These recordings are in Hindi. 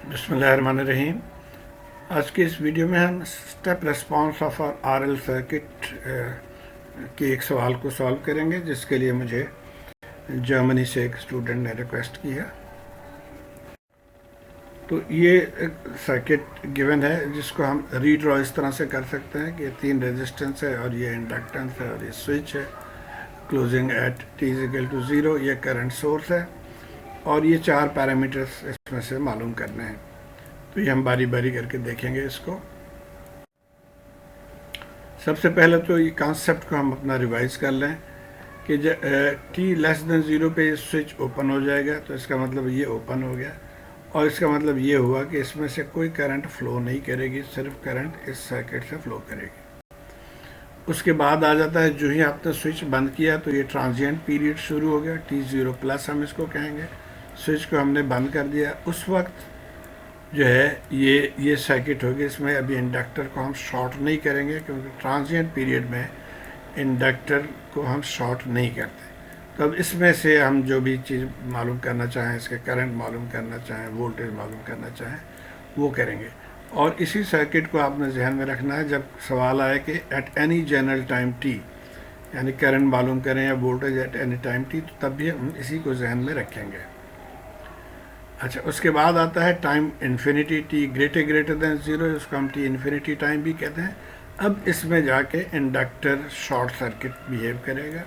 बिस्मिल्लाहिर्रहमानिर्रहीम। आज के इस वीडियो में हम step response of RL circuit के एक सवाल को सॉल्व करेंगे, जिसके लिए मुझे जर्मनी से एक स्टूडेंट ने रिक्वेस्ट किया। तो ये सर्किट गिवन है, जिसको हम रीड्रॉ इस तरह से कर सकते हैं कि 3 रेजिस्टेंस है और ये इंडक्टेंस है और ये स्विच है, क्लोजिंग एट t=0, ये करंट सोर्स है और ये 4 पैरामीटर्स इसमें से मालूम करने हैं। तो ये हम बारी बारी करके देखेंगे इसको। सबसे पहले तो ये कॉन्सेप्ट को हम अपना रिवाइज कर लें कि t<0 पे स्विच ओपन हो जाएगा, तो इसका मतलब ये ओपन हो गया और इसका मतलब ये हुआ कि इसमें से कोई करंट फ्लो नहीं करेगी, सिर्फ करंट इस सर्किट से फ्लो करेगी। उसके बाद आ जाता है, जो ही आपने स्विच बंद किया तो ये ट्रांजिएंट पीरियड शुरू हो गया, t0+ हम इसको कहेंगे। स्विच को हमने बंद कर दिया, उस वक्त जो है ये सर्किट होगी। इसमें अभी इंडक्टर को हम शॉर्ट नहीं करेंगे, क्योंकि ट्रांजिएंट पीरियड में इंडक्टर को हम शॉर्ट नहीं करते। तो अब इसमें से हम जो भी चीज़ मालूम करना चाहें, इसके करंट मालूम करना चाहें, वोल्टेज मालूम करना चाहें, वो करेंगे। और इसी सर्किट को आपने जहन में रखना है जब सवाल आए कि at any general time t, यानी करंट मालूम करें या voltage at any time t, तो तब भी हम इसी को जहन में रखेंगे। अच्छा, उसके बाद आता है टाइम इन्फिनिटी, t>0, उसको हम t इन्फिनिटी टाइम भी कहते हैं। अब इसमें जाके इंडक्टर शॉर्ट सर्किट बिहेव करेगा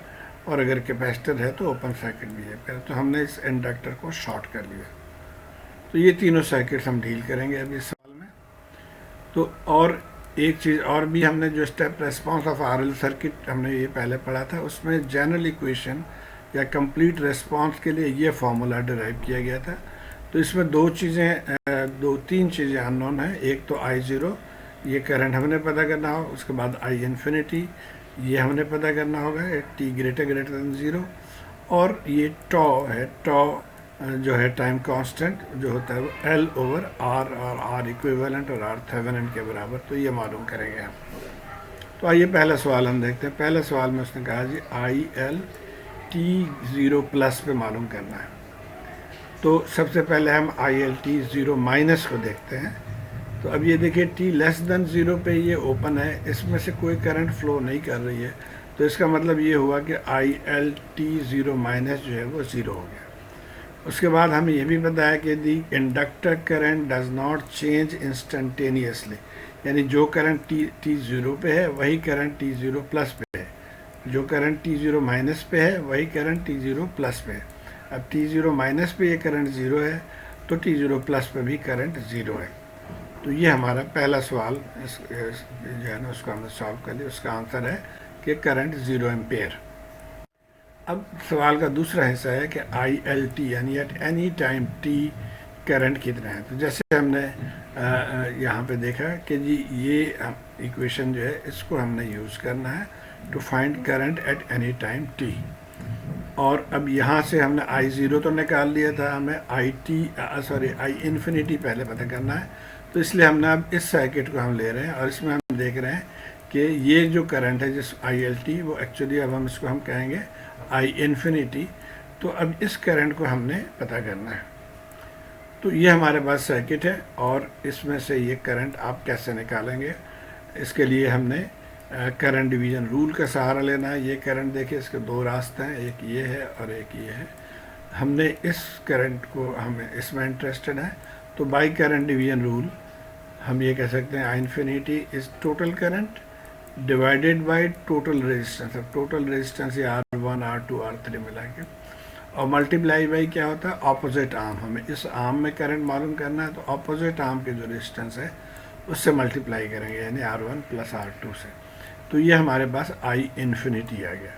और अगर कैपेसिटर है तो ओपन सर्किट बिहेव करेगा। तो हमने इस इंडक्टर को शॉर्ट कर लिया। तो ये तीनों सर्किट्स हम डील करेंगे अभी इस सवाल में। तो और एक चीज़ और भी, हमने जो step response of RL circuit हमने ये पहले पढ़ा था, उसमें जनरल इक्वेशन या कंप्लीट रेस्पॉन्स के लिए ये फॉर्मूला डिराइव किया गया था। तो इसमें दो तीन चीज़ें अननोन हैं। एक तो I0, ये करंट हमने पता करना होगा। उसके बाद I∞, ये हमने पता करना होगा t>0। और ये टॉ है, टॉ जो है टाइम कांस्टेंट जो होता है वो L/R, और R इक्विवेलेंट और R थेवेनिन के बराबर। तो ये मालूम करेंगे हम। तो आइए पहला सवाल हम देखते हैं। पहले सवाल में उसने कहा जी IL t0+ पे मालूम करना है। तो सबसे पहले हम IL t0- को देखते हैं। तो अब ये देखिए t<0 पे ये ओपन है, इसमें से कोई करंट फ्लो नहीं कर रही है। तो इसका मतलब ये हुआ कि IL t0- जो है वो 0 हो गया। उसके बाद हमें ये भी पता है कि the inductor current does not change instantaneously, यानी जो करंट t0 पे है वही करंट t0+ पे है, जो करंट t0- पे है वही करंट t0+ पे है। अब t0- पे ये करंट 0 है, तो t0+ पे भी करंट 0 है। तो ये हमारा पहला सवाल जो है ना, उसको हमने सॉल्व कर लिया। उसका आंसर है कि करंट 0 एम्पेयर। अब सवाल का दूसरा हिस्सा है कि ILT, यानी eight any time t current कितना है। तो जैसे हमने यहाँ पे देखा कि जी ये इक्वेशन जो है इसको हमने यूज़ करना है to find current at any time t। और अब यहाँ से हमने I0 तो निकाल लिया था, हमें I∞ पहले पता करना है। तो इसलिए हमने अब इस सर्किट को हम ले रहे हैं और इसमें हम देख रहे हैं कि ये जो करंट है जिस ILT, वो एक्चुअली अब हम इसको हम कहेंगे I∞। तो अब इस करंट को हमने पता करना है। तो ये हमारे पास सर्किट है और इसमें से ये करंट आप कैसे निकालेंगे, इसके लिए हमने करंट डिवीज़न रूल का सहारा लेना है। ये करंट देखिए, इसके 2 रास्ते हैं, एक ये है और एक ये है। हमने इस करंट को, हमें इसमें इंटरेस्टेड है। तो बाय करंट डिवीज़न रूल हम ये कह सकते हैं I∞ is total current divided by total resistance. अब टोटल रेजिस्टेंस ये R1, R2, R3 मिला के, और मल्टीप्लाई बाई क्या होता है, ऑपोजिट आर्म। हमें इस आर्म में करंट मालूम करना है, तो ऑपोजिट आर्म के जो रेजिस्टेंस है उससे मल्टीप्लाई करेंगे, यानी R1 + R2 से। तो ये हमारे पास I∞ आ गया।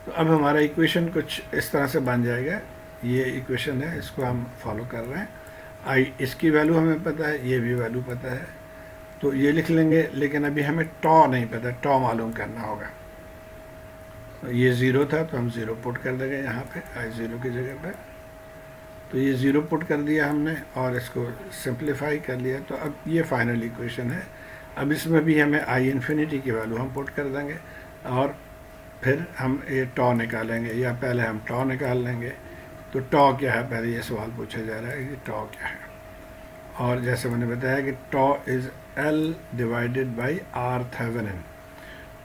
तो अब हमारा इक्वेशन कुछ इस तरह से बन जाएगा। ये इक्वेशन है, इसको हम फॉलो कर रहे हैं। इसकी वैल्यू हमें पता है, ये भी वैल्यू पता है, तो ये लिख लेंगे। लेकिन अभी हमें टॉ नहीं पता, टॉ मालूम करना होगा। तो ये 0 था तो हम 0 पुट कर देंगे यहाँ पे I0 की जगह पे। तो ये 0 पुट कर दिया हमने और इसको सिंप्लीफाई कर लिया। तो अब ये फाइनल इक्वेशन है। अब इसमें भी हमें I∞ की वैल्यू हम पुट कर देंगे और फिर हम ये टॉ निकालेंगे, या पहले हम टॉ निकाल लेंगे। तो टॉ क्या है, पहले ये सवाल पूछा जा रहा है कि टॉ क्या है। और जैसे मैंने बताया कि tau is L divided by R Thevenin.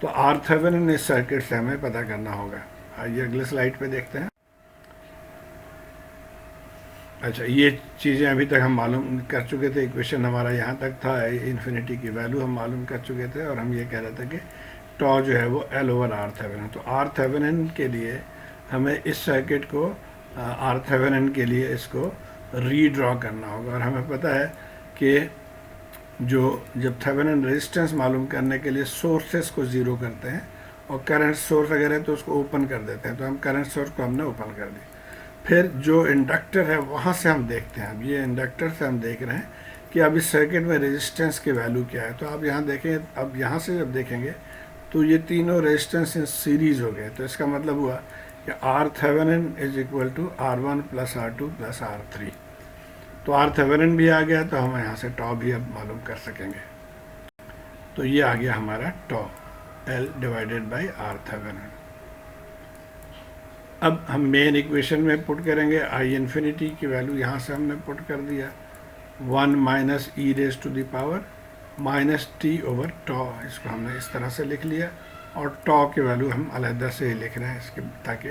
तो आर थेवेनिन इस सर्किट से हमें पता करना होगा। आइए अगले स्लाइड पे देखते हैं। अच्छा, ये चीज़ें अभी तक हम मालूम कर चुके थे, इक्वेशन हमारा यहाँ तक था, इन्फिनिटी की वैल्यू हम मालूम कर चुके थे, और हम ये कह रहे थे कि टॉ जो है वो एल ओवर आर थेवेनिन। तो आर थेवेनिन के लिए हमें इस सर्किट को आर थेवेनिन के लिए इसको रीड्रॉ करना होगा। और हमें पता है कि जब थेवेनिन रेजिस्टेंस मालूम करने के लिए सोर्सेस को ज़ीरो करते हैं और करंट सोर्स अगर है तो उसको ओपन कर देते हैं, तो हम करंट सोर्स को हमने ओपन कर दिया। फिर जो इंडक्टर है वहाँ से हम देखते हैं, अब ये इंडक्टर से हम देख रहे हैं कि अब इस सर्किट में रेजिस्टेंस की वैल्यू क्या है। तो आप यहाँ देखें, अब यहाँ से जब देखेंगे तो ये तीनों रेजिस्टेंस इन सीरीज हो गए। तो इसका मतलब हुआ कि R Thevenin is equal to R1 plus R2 plus R3। तो आर थेवेनिन भी आ गया, तो हम यहाँ से टॉ भी अब मालूम कर सकेंगे। तो ये आ गया हमारा tau, L divided by R Thevenin. अब हम मेन इक्वेशन में पुट करेंगे, आई इन्फिनिटी की वैल्यू यहाँ से हमने पुट कर दिया, 1 minus e raise to the power minus t over tau, इसको हमने इस तरह से लिख लिया। और टॉ की वैल्यू हम अलहदा से ही लिख रहे हैं इसके, ताकि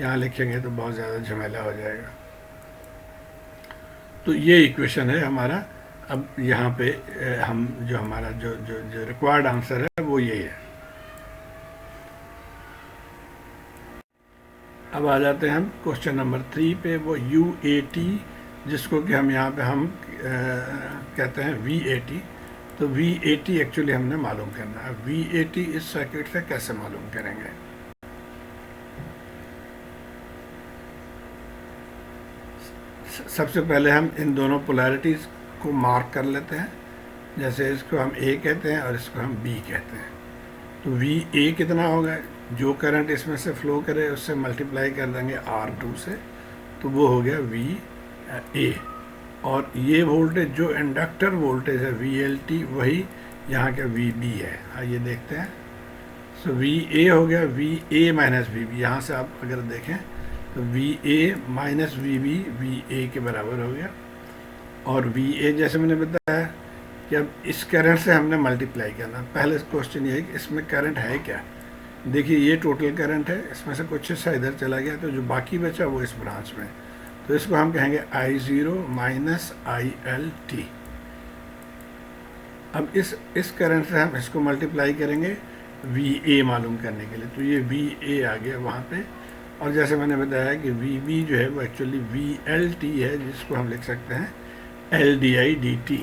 यहाँ लिखेंगे तो बहुत ज़्यादा झमेला हो जाएगा। तो ये इक्वेशन है हमारा। अब यहाँ पे हम जो हमारा जो जो जो रिक्वायर्ड आंसर है वो यही है। अब आ जाते हैं हम क्वेश्चन नंबर 3 पे, वो UAT, जिसको कि हम यहाँ पे हम कहते हैं VAT। तो VAT एक्चुअली हमने मालूम करना है। VAT इस सर्किट से कैसे मालूम करेंगे? सबसे पहले हम इन दोनों पोलैरिटीज़ को मार्क कर लेते हैं। जैसे इसको हम A कहते हैं और इसको हम B कहते हैं। तो VA कितना होगा? जो करंट इसमें से फ्लो करे उससे मल्टीप्लाई कर देंगे R2 से, तो वो हो गया VA। और ये वोल्टेज जो इंडक्टर वोल्टेज है VLT, वही यहाँ का VB है। आइए देखते हैं। सो VA हो गया VA माइनस VB। यहाँ से आप अगर देखें तो VA माइनस VB VA के बराबर हो गया। और VA जैसे मैंने बताया कि अब इस करंट से हमने मल्टीप्लाई करना। पहले क्वेश्चन ये है कि इसमें करंट है क्या। देखिए ये टोटल करंट है, इसमें से कुछ हिस्सा इधर चला गया, तो जो बाकी बचा वो इस ब्रांच में, तो इसको हम कहेंगे I0 माइनस ILT। अब इस करंट से हम इसको मल्टीप्लाई करेंगे VA मालूम करने के लिए, तो ये VA आ गया वहाँ पे। और जैसे मैंने बताया कि VB जो है वो एक्चुअली VLT है, जिसको हम लिख सकते हैं LDI/dt।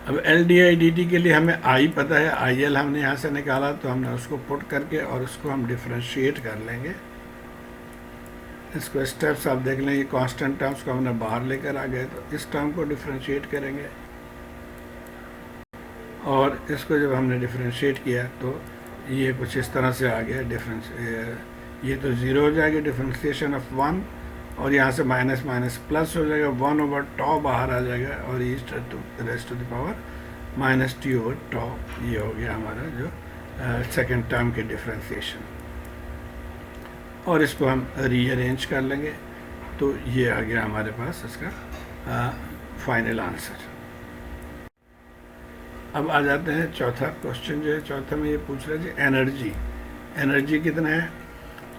अब LDI/dt के लिए हमें I पता है, IL हमने यहाँ से निकाला, तो हमने उसको पुट करके और उसको हम डिफ्रेंशिएट कर लेंगे। इसको स्टेप्स आप देख लें, ये कांस्टेंट टर्म्स को हमने बाहर लेकर आ गए, तो इस टर्म को डिफ्रेंशिएट करेंगे। और इसको जब हमने डिफ्रेंशिएट किया तो ये कुछ इस तरह से आ गया डिफरेंस, ये तो ज़ीरो हो जाएगा, डिफ्रेंशिएशन ऑफ 1, और यहाँ से माइनस माइनस प्लस हो जाएगा, 1 ओवर टॉ बाहर आ जाएगा, और e raise to the power minus t over tau. ये हो गया हमारा जो सेकेंड टर्म के डिफ्रेंशिएशन। और इसको हम रीअरेंज कर लेंगे, तो ये आ गया हमारे पास इसका फाइनल आंसर। अब आ जाते हैं चौथा क्वेश्चन जो है। चौथा में ये पूछ रहे थे एनर्जी कितना है।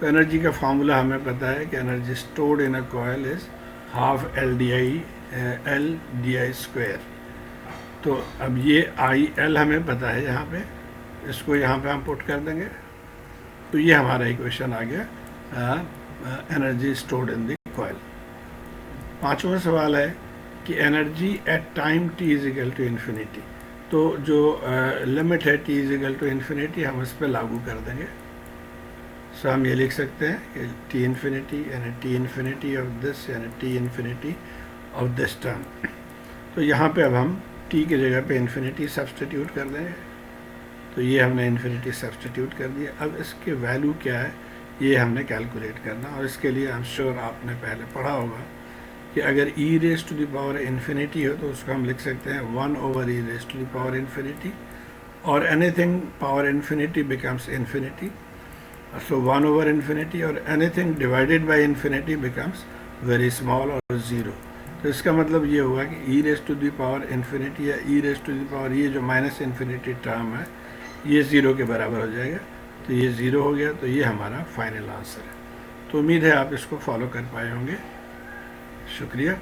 तो एनर्जी का फार्मूला हमें पता है कि energy stored in a coil is half LDI square. तो अब ये IL हमें पता है यहाँ पे, इसको यहाँ पे हम पुट कर देंगे, तो ये हमारा इक्वेशन आ गया energy stored in the coil. पांचवा सवाल है कि energy at time t is equal to infinity. तो जो लिमिट है t is equal to infinity, हम इस पर लागू कर देंगे। सो हम ये लिख सकते हैं कि t इन्फिनिटी यानी t इन्फिनिटी ऑफ दिस यानी t infinity of this term. तो यहाँ पे अब हम t की जगह पे इन्फिनिटी सब्सटीट्यूट कर देंगे, तो ये हमने इन्फिनिटी सब्सटीट्यूट कर दिया। अब इसकी वैल्यू क्या है ये हमने कैलकुलेट करना, और इसके लिए आई एम श्योर आपने पहले पढ़ा होगा कि अगर e raise to the power infinity हो तो उसको हम लिख सकते हैं 1 over e raise to the power infinity, और anything power infinity becomes infinity, so 1 over infinity, और anything divided by infinity becomes very small और ज़ीरो। तो इसका मतलब ये हुआ कि e raise to the power infinity या e raise to the power ये जो माइनस इन्फिनिटी टर्म है ये ज़ीरो के बराबर हो जाएगा। तो ये ज़ीरो हो गया, तो ये हमारा फाइनल आंसर है। तो उम्मीद है आप इसको फॉलो कर पाए होंगे। शुक्रिया।